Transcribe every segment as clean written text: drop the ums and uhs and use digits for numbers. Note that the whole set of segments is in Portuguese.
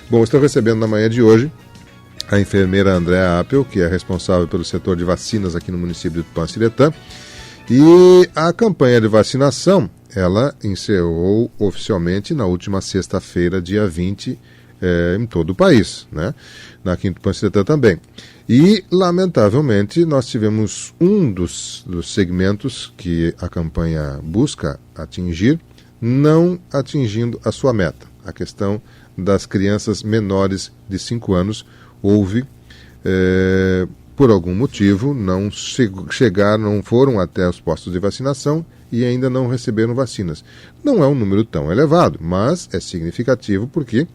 Bom, estou recebendo na manhã de hoje a enfermeira Andréa Appel, que é responsável pelo setor de vacinas aqui no município de Tupã-Siretã. E a campanha de vacinação, ela encerrou oficialmente na última sexta-feira, dia 20, em todo o país, né? Aqui em Tupã-Siretã também. E, lamentavelmente, nós tivemos um dos segmentos que a campanha busca atingir, não atingindo a sua meta. A questão das crianças menores de 5 anos, houve, por algum motivo, não foram até os postos de vacinação e ainda não receberam vacinas. Não é um número tão elevado, mas é significativo porque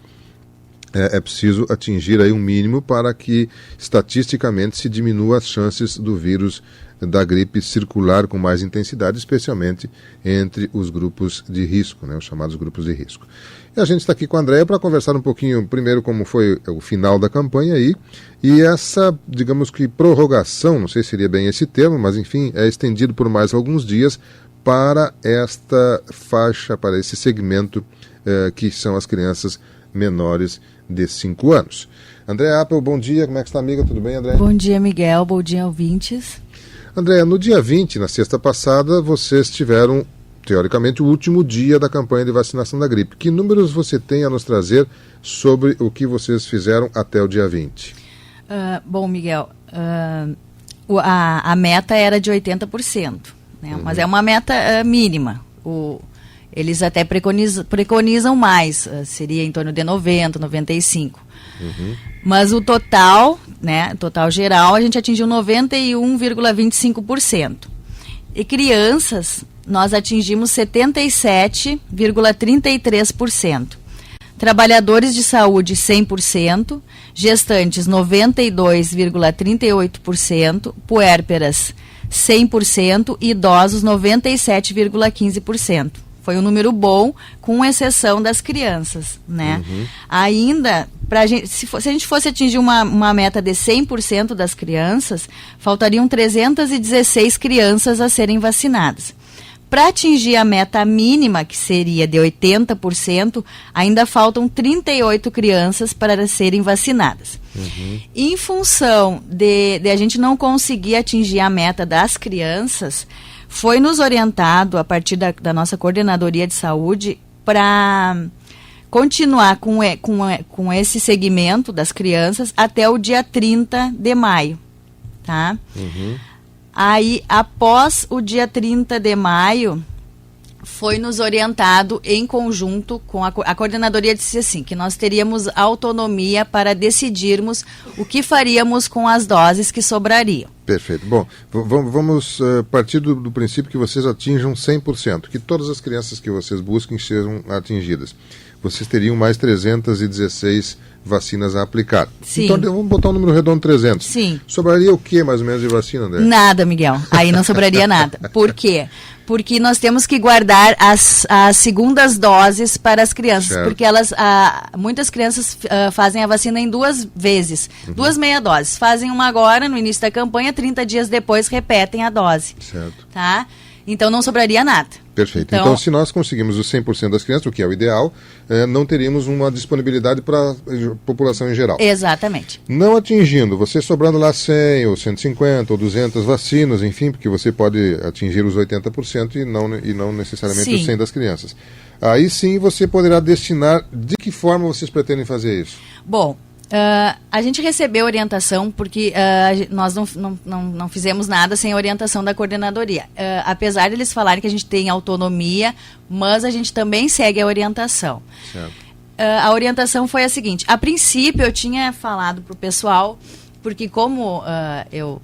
é preciso atingir aí um mínimo para que, estatisticamente, se diminua as chances do vírus da gripe circular com mais intensidade, especialmente entre os grupos de risco, né, os chamados grupos de risco. E a gente está aqui com a Andréa para conversar um pouquinho, primeiro, como foi o final da campanha aí, e essa, digamos que, prorrogação, não sei se seria bem esse termo, mas enfim, é estendido por mais alguns dias para esta faixa, para esse segmento que são as crianças menores de 5 anos. Andréa Appel, bom dia, como é que está, amiga? Tudo bem, Andréa? Bom dia, Miguel, bom dia, ouvintes. Andréa, no dia 20, na sexta passada, vocês tiveram, teoricamente, o último dia da campanha de vacinação da gripe. Que números você tem a nos trazer sobre o que vocês fizeram até o dia 20? Bom, Miguel, a meta era de 80%, né? Mas é uma meta mínima. Eles até preconizam mais, seria em torno de 90%, 95%. Mas o total, né, total geral, a gente atingiu 91,25%. E crianças, nós atingimos 77,33%. Trabalhadores de saúde, 100%. Gestantes, 92,38%. Puérperas, 100%. E idosos, 97,15%. Foi um número bom, com exceção das crianças, né? Ainda, se a gente fosse atingir uma meta de 100% das crianças, faltariam 316 crianças a serem vacinadas. Para atingir a meta mínima, que seria de 80%, ainda faltam 38 crianças para serem vacinadas. Em função de a gente não conseguir atingir a meta das crianças, foi nos orientado, a partir da nossa coordenadoria de saúde, para continuar com esse segmento das crianças até o dia 30 de maio, tá? Aí, após o dia 30 de maio, foi nos orientado em conjunto com a coordenadoria, disse assim, que nós teríamos autonomia para decidirmos o que faríamos com as doses que sobrariam. Perfeito. Bom, vamos partir do princípio que vocês atinjam 100%, que todas as crianças que vocês busquem sejam atingidas. Vocês teriam mais 316 vacinas a aplicar. Sim. Então, vamos botar um número redondo, 300. Sim. Sobraria o que, mais ou menos, de vacina, André? Nada, Miguel. Aí não sobraria nada. Por quê? Porque nós temos que guardar as segundas doses para as crianças. Certo. Porque muitas crianças fazem a vacina em 2 vezes. 2 meia doses. Fazem uma agora, no início da campanha, 30 dias depois repetem a dose. Certo. Tá? Então não sobraria nada. Perfeito. Então, se nós conseguimos os 100% das crianças, o que é o ideal, não teríamos uma disponibilidade para a população em geral. Exatamente. Não atingindo, você sobrando lá 100 ou 150 ou 200 vacinas, enfim, porque você pode atingir os 80% e não necessariamente os 100 das crianças. Aí sim você poderá destinar. De que forma vocês pretendem fazer isso? Bom, a gente recebeu orientação porque nós não fizemos nada sem a orientação da coordenadoria. Apesar de eles falarem que a gente tem autonomia, mas a gente também segue a orientação. Certo. A orientação foi a seguinte: a princípio eu tinha falado para o pessoal, porque como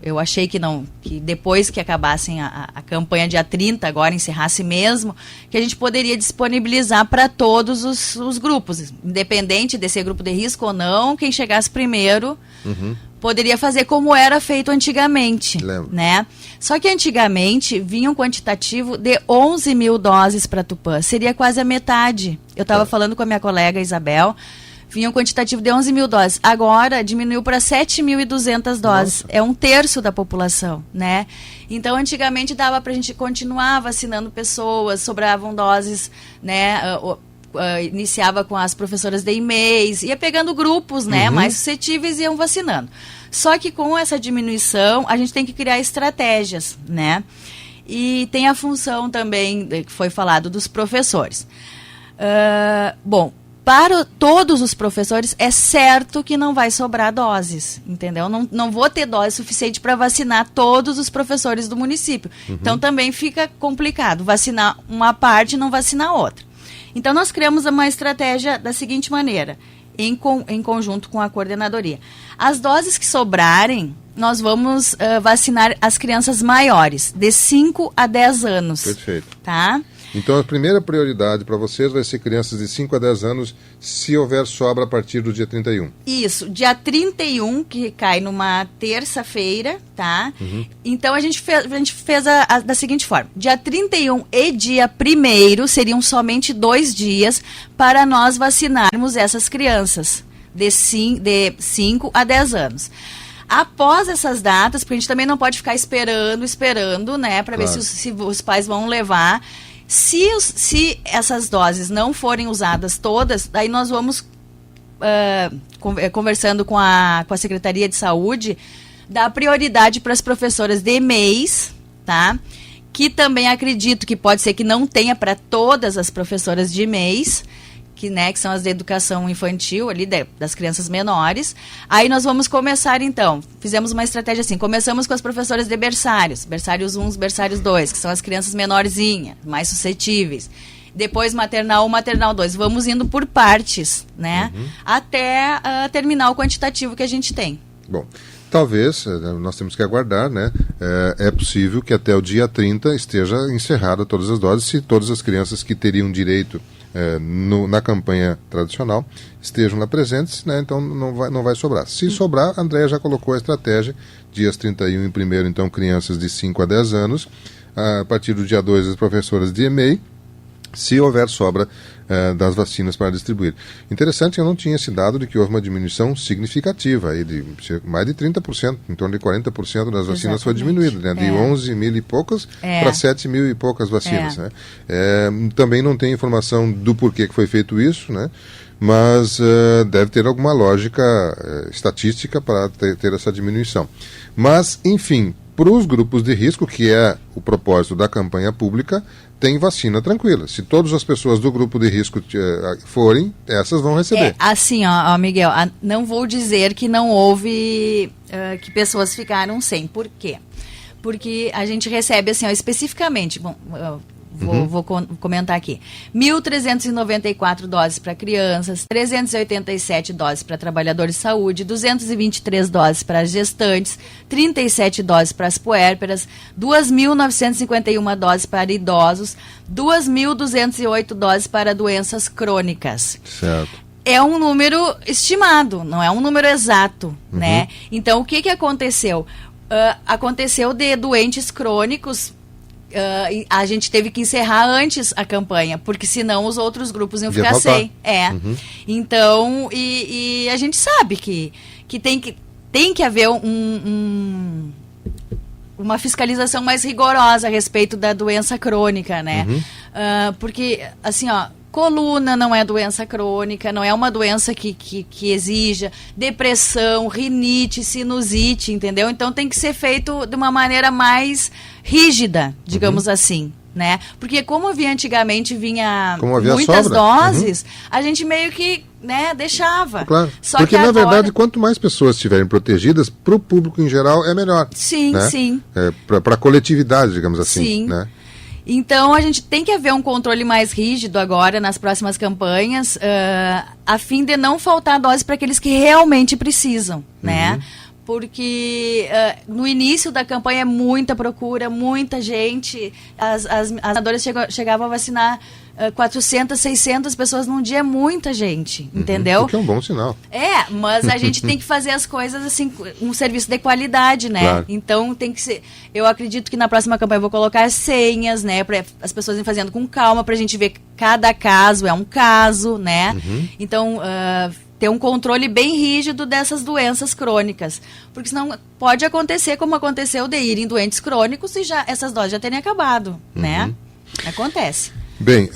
eu achei que depois que acabassem a campanha dia 30, agora encerrasse mesmo, que a gente poderia disponibilizar para todos os grupos, independente de ser grupo de risco ou não, quem chegasse primeiro poderia fazer como era feito antigamente. Né? Só que antigamente vinha um quantitativo de 11 mil doses para Tupã, seria quase a metade. Eu estava falando com a minha colega Isabel, vinha um quantitativo de 11 mil doses. Agora diminuiu para 7.200 doses. Nossa. É 1/3 da população, né? Então, antigamente dava para a gente continuar vacinando pessoas, sobravam doses, né? iniciava com as professoras de EMEIs, ia pegando grupos, né, mais suscetíveis e iam vacinando. Só que com essa diminuição, a gente tem que criar estratégias, né? E tem a função também, que foi falado, dos professores. Bom, para todos os professores, é certo que não vai sobrar doses, entendeu? Não vou ter dose suficiente para vacinar todos os professores do município. Então, também fica complicado vacinar uma parte e não vacinar outra. Então, nós criamos uma estratégia da seguinte maneira, em conjunto com a coordenadoria. As doses que sobrarem, nós vamos vacinar as crianças maiores, de 5 a 10 anos. Perfeito. Tá? Então, a primeira prioridade para vocês vai ser crianças de 5 a 10 anos, se houver sobra a partir do dia 31. Isso, dia 31, que cai numa terça-feira, tá? Então, a gente fez da seguinte forma. Dia 31 e dia 1º seriam somente 2 dias para nós vacinarmos essas crianças de 5 a 10 anos. Após essas datas, porque a gente também não pode ficar esperando, né? Para ver se os pais vão levar. Se essas doses não forem usadas todas, daí nós vamos conversando com a Secretaria de Saúde, dar prioridade para as professoras de EMEIs, tá? Que também acredito que pode ser que não tenha para todas as professoras de EMEIs, que são as de educação infantil, ali das crianças menores. Aí nós vamos começar, então, fizemos uma estratégia assim, começamos com as professoras de berçários 1, berçários 2, que são as crianças menorzinhas, mais suscetíveis. Depois maternal 1, maternal 2. Vamos indo por partes, né? Até terminar o quantitativo que a gente tem. Bom, talvez, nós temos que aguardar, né? É possível que até o dia 30 esteja encerrada todas as doses, se todas as crianças que teriam direito na campanha tradicional estejam lá presentes, né? Então não vai sobrar. Se sobrar, a Andréia já colocou a estratégia, dias 31 e 1º, então crianças de 5 a 10 anos, a partir do dia 2 as professoras de EMEI, se houver sobra das vacinas para distribuir. Interessante que eu não tinha esse dado de que houve uma diminuição significativa, aí de mais de 30%, em torno de 40% das vacinas foi diminuída, né? De 11 mil e poucas para 7 mil e poucas vacinas. Né? Também não tem informação do porquê que foi feito isso, né? Mas deve ter alguma lógica estatística para ter essa diminuição. Mas, enfim, para os grupos de risco, que é o propósito da campanha pública, tem vacina tranquila. Se todas as pessoas do grupo de risco forem, essas vão receber. Assim, Miguel, não vou dizer que não houve, que pessoas ficaram sem. Por quê? Porque a gente recebe, assim, especificamente, bom, vou comentar aqui, 1.394 doses para crianças, 387 doses para trabalhadores de saúde, 223 doses para gestantes, 37 doses para as puérperas, 2.951 doses para idosos, 2.208 doses para doenças crônicas. Certo. É um número estimado, não é um número exato, né? Então, o que aconteceu? Aconteceu de doentes crônicos. A gente teve que encerrar antes a campanha, porque senão os outros grupos iam ficar sem. Então, e a gente sabe que tem que haver uma fiscalização mais rigorosa a respeito da doença crônica, né? Porque, assim, coluna não é doença crônica, não é uma doença que exija depressão, rinite, sinusite, entendeu? Então tem que ser feito de uma maneira mais rígida, digamos assim, né? Porque como antigamente vinha muitas doses, a gente meio que, né, deixava. Claro, só porque que na agora... verdade quanto mais pessoas estiverem protegidas, para o público em geral é melhor. Sim, né? sim. Para a coletividade, digamos assim. Sim. Né? Então, a gente tem que haver um controle mais rígido agora nas próximas campanhas, a fim de não faltar dose para aqueles que realmente precisam, né? Porque no início da campanha é muita procura, muita gente, as vacinadoras chegavam a vacinar 400, 600 pessoas num dia, é muita gente, entendeu? O que é um bom sinal. Mas a gente tem que fazer as coisas assim, um serviço de qualidade, né? Claro. Então tem que ser. Eu acredito que na próxima campanha eu vou colocar senhas, né? Para as pessoas irem fazendo com calma, pra gente ver que cada caso é um caso, né? Então, ter um controle bem rígido dessas doenças crônicas. Porque senão pode acontecer como aconteceu de irem doentes crônicos e essas doses já terem acabado, né? Acontece. Bem,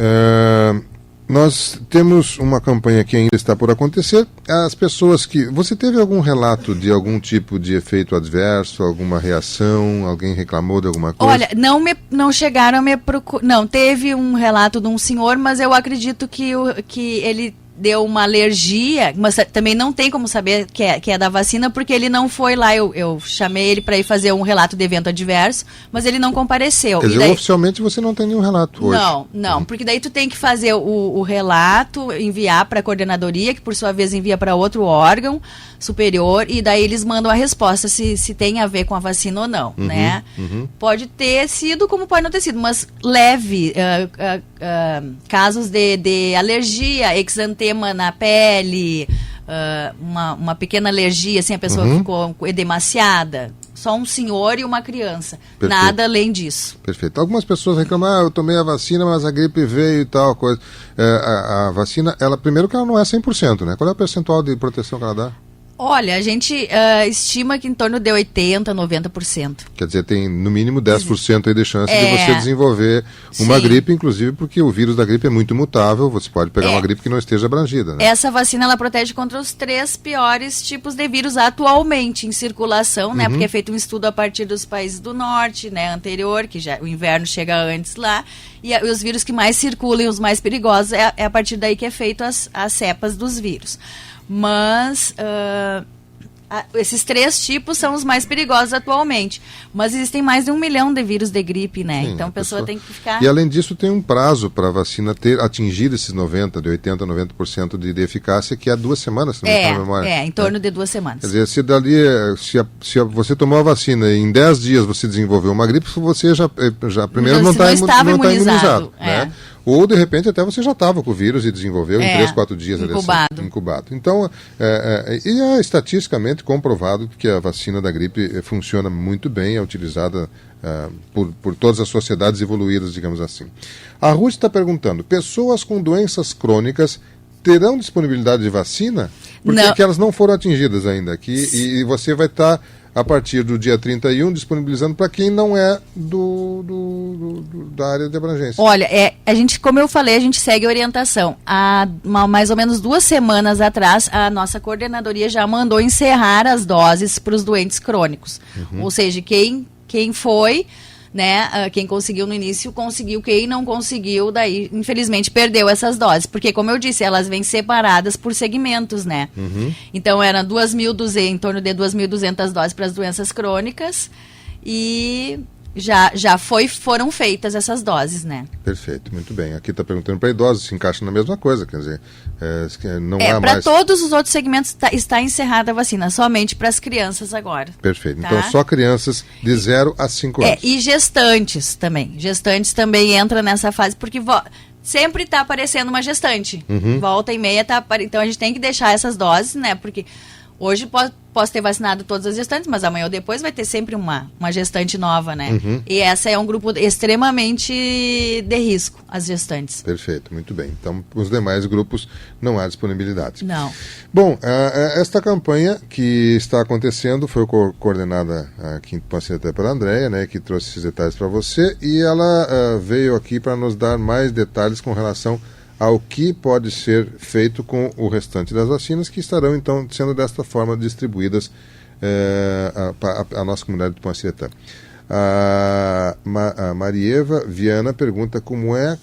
Nós temos uma campanha que ainda está por acontecer. As pessoas que... Você teve algum relato de algum tipo de efeito adverso, alguma reação, alguém reclamou de alguma coisa? Olha, não chegaram a me procurar. Não, teve um relato de um senhor, mas eu acredito que ele deu uma alergia, mas também não tem como saber que é da vacina, porque ele não foi lá. Eu chamei ele para ir fazer um relato de evento adverso, mas ele não compareceu. Quer dizer, daí, oficialmente você não tem nenhum relato hoje? Não, porque daí tu tem que fazer o relato, enviar para a coordenadoria, que por sua vez envia para outro órgão superior, e daí eles mandam a resposta se tem a ver com a vacina ou não, né? Pode ter sido, como pode não ter sido, mas leve, casos de alergia, exantema na pele, uma pequena alergia, assim, a pessoa ficou edemaciada. Só um senhor e uma criança. Perfeito. Nada além disso. Perfeito. Algumas pessoas reclamam, eu tomei a vacina, mas a gripe veio e tal, coisa. A vacina, primeiro que ela não é 100%, né? Qual é o percentual de proteção que ela dá? Olha, a gente estima que em torno de 80%, 90%. Quer dizer, tem no mínimo 10% aí de chance de você desenvolver uma gripe, inclusive porque o vírus da gripe é muito mutável, você pode pegar uma gripe que não esteja abrangida, né? Essa vacina, ela protege contra os 3 piores tipos de vírus atualmente em circulação, né? Porque é feito um estudo a partir dos países do norte, né? Anterior, que já o inverno chega antes lá, e os vírus que mais circulam, os mais perigosos, é a partir daí que é feito as cepas dos vírus. Mas esses 3 tipos são os mais perigosos atualmente. Mas existem mais de 1 milhão de vírus de gripe, né? Sim, então a pessoa tem que ficar... E além disso tem um prazo para a vacina atingir esses 90%, de 80% a 90% de eficácia, que é 2 semanas, se não me engano a memória. Em torno de 2 semanas. Quer dizer, se você tomou a vacina e em 10 dias você desenvolveu uma gripe, você já primeiro não está imunizado. Né? Ou, de repente, até você já estava com o vírus e desenvolveu em 3, 4 dias. Incubado. Então, e é estatisticamente comprovado que a vacina da gripe funciona muito bem, é utilizada por todas as sociedades evoluídas, digamos assim. A Ruth está perguntando, pessoas com doenças crônicas terão disponibilidade de vacina? Porque elas não foram atingidas ainda aqui, e você vai estar... a partir do dia 31, disponibilizando para quem não é da área de abrangência. Olha, a gente, como eu falei, a gente segue a orientação. Há mais ou menos 2 semanas atrás, a nossa coordenadoria já mandou encerrar as doses para os doentes crônicos. Ou seja, quem foi... né? Quem conseguiu no início, conseguiu. Quem não conseguiu, daí, infelizmente, perdeu essas doses. Porque, como eu disse, elas vêm separadas por segmentos, né? Então, eram em torno de 2.200 doses para as doenças crônicas e foram feitas essas doses, né? Perfeito, muito bem. Aqui está perguntando para idosos, se encaixa na mesma coisa, quer dizer, não há mais... Para todos os outros segmentos está encerrada a vacina, somente para as crianças agora. Perfeito, tá? Então só crianças de 0 a 5 anos. E gestantes também. Gestantes também entram nessa fase, porque sempre está aparecendo uma gestante. Volta e meia está aparecendo. Então a gente tem que deixar essas doses, né? Porque hoje posso ter vacinado todas as gestantes, mas amanhã ou depois vai ter sempre uma gestante nova, né? E essa é um grupo extremamente de risco, as gestantes. Perfeito, muito bem. Então, os demais grupos não há disponibilidade. Não. Bom, esta campanha que está acontecendo foi coordenada aqui em Panceta pela Andréia, né, que trouxe esses detalhes para você, e ela veio aqui para nos dar mais detalhes com relação ao que pode ser feito com o restante das vacinas, que estarão, então, sendo desta forma distribuídas à nossa comunidade de Panceta. A Marieva Viana pergunta como é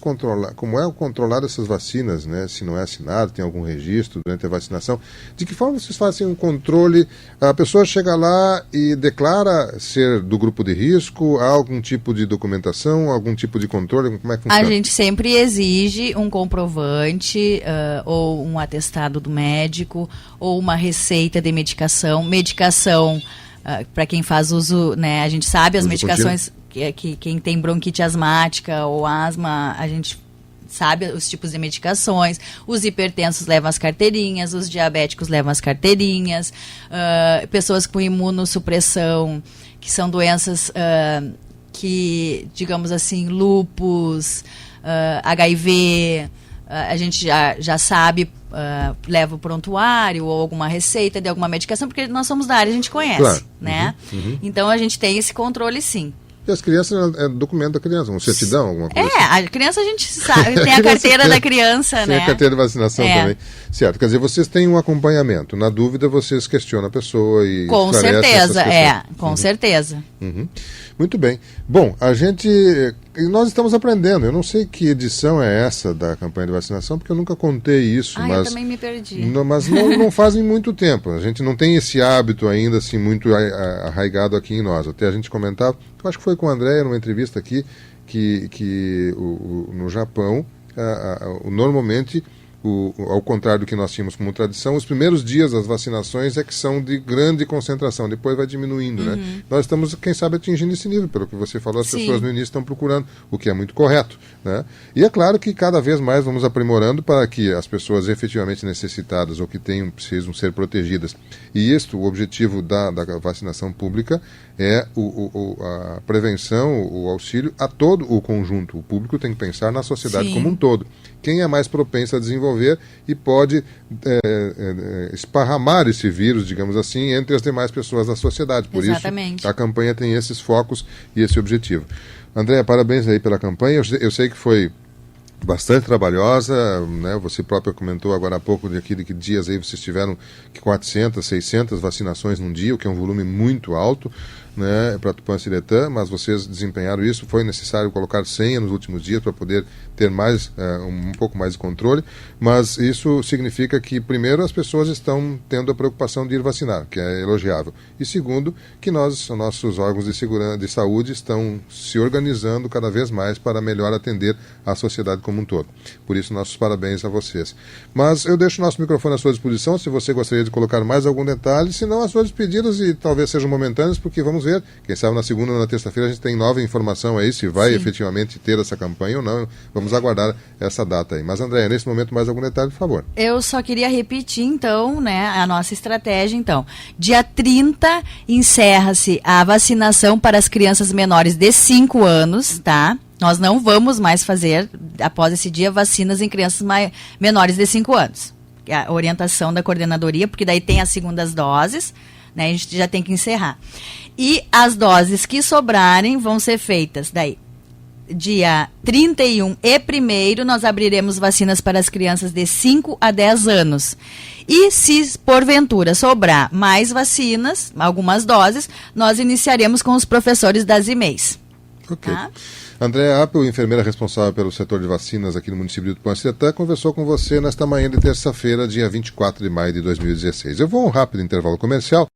controlar essas vacinas, né? Se não é assinado, tem algum registro durante a vacinação. De que forma vocês fazem um controle? A pessoa chega lá e declara ser do grupo de risco? Há algum tipo de documentação, algum tipo de controle? Como é que funciona? A gente sempre exige um comprovante ou um atestado do médico ou uma receita de medicação. Para quem faz uso, né, a gente sabe as medicações que quem tem bronquite asmática ou asma, a gente sabe os tipos de medicações. Os hipertensos levam as carteirinhas, os diabéticos levam as carteirinhas, pessoas com imunossupressão, que são doenças que, digamos assim, lúpus, HIV, a gente já sabe, leva o prontuário ou alguma receita de alguma medicação, porque nós somos da área, a gente conhece, claro. Né? Então a gente tem esse controle, sim. E as crianças, é documento da criança, uma certidão, alguma coisa assim. A criança a gente sabe, tem a carteira da criança, né? Tem a carteira de vacinação também. Certo, quer dizer, vocês têm um acompanhamento. Na dúvida, vocês questionam a pessoa e com certeza, com certeza. Muito bem. Bom, nós estamos aprendendo. Eu não sei que edição é essa da campanha de vacinação, porque eu nunca contei isso. Mas eu também me perdi. Mas não fazem muito tempo. A gente não tem esse hábito ainda assim muito arraigado aqui em nós. Até a gente comentava, eu acho que foi com o André numa entrevista aqui, que no Japão, normalmente, ao contrário do que nós tínhamos como tradição, os primeiros dias das vacinações é que são de grande concentração, depois vai diminuindo, né? Nós estamos, quem sabe, atingindo esse nível, pelo que você falou, as pessoas no início estão procurando, o que é muito correto, né? E é claro que cada vez mais vamos aprimorando para que as pessoas efetivamente necessitadas ou que precisam ser protegidas. E o objetivo da vacinação pública é a prevenção, o auxílio a todo o conjunto. O público tem que pensar na sociedade como um todo. Quem é mais propenso a desenvolver e pode esparramar esse vírus, digamos assim, entre as demais pessoas da sociedade. Por Exatamente. Isso, a campanha tem esses focos e esse objetivo. André, parabéns aí pela campanha. Eu sei que foi bastante trabalhosa, né? Você próprio comentou agora há pouco de que dias aí vocês tiveram 400, 600 vacinações num dia, o que é um volume muito alto, né, para Tupã-Ciretã, mas vocês desempenharam isso. Foi necessário colocar senha nos últimos dias para poder ter um pouco mais de controle, mas isso significa que, primeiro, as pessoas estão tendo a preocupação de ir vacinar, que é elogiável, e segundo, que nossos órgãos de saúde estão se organizando cada vez mais para melhor atender a sociedade como um todo. Por isso, nossos parabéns a vocês. Mas eu deixo o nosso microfone à sua disposição, se você gostaria de colocar mais algum detalhe, se não, as suas despedidas, e talvez sejam momentâneas, porque vamos ver, quem sabe na segunda ou na terça-feira a gente tem nova informação aí, se vai efetivamente ter essa campanha ou não. Vamos aguardar essa data aí. Mas, André, nesse momento, mais algum detalhe, por favor. Eu só queria repetir, então, né, a nossa estratégia, então. Dia 30 encerra-se a vacinação para as crianças menores de 5 anos, tá? Nós não vamos mais fazer, após esse dia, vacinas em crianças menores de 5 anos. A orientação da coordenadoria, porque daí tem as segundas doses, né, a gente já tem que encerrar. E as doses que sobrarem vão ser feitas daí. Dia 31 e 1º, nós abriremos vacinas para as crianças de 5 a 10 anos. E se, porventura, sobrar mais vacinas, algumas doses, nós iniciaremos com os professores das IMEIs. Ok. Tá? Andréa Appel, enfermeira responsável pelo setor de vacinas aqui no município de Tupã-Ciretã, conversou com você nesta manhã de terça-feira, dia 24 de maio de 2016. Eu vou a um rápido intervalo comercial.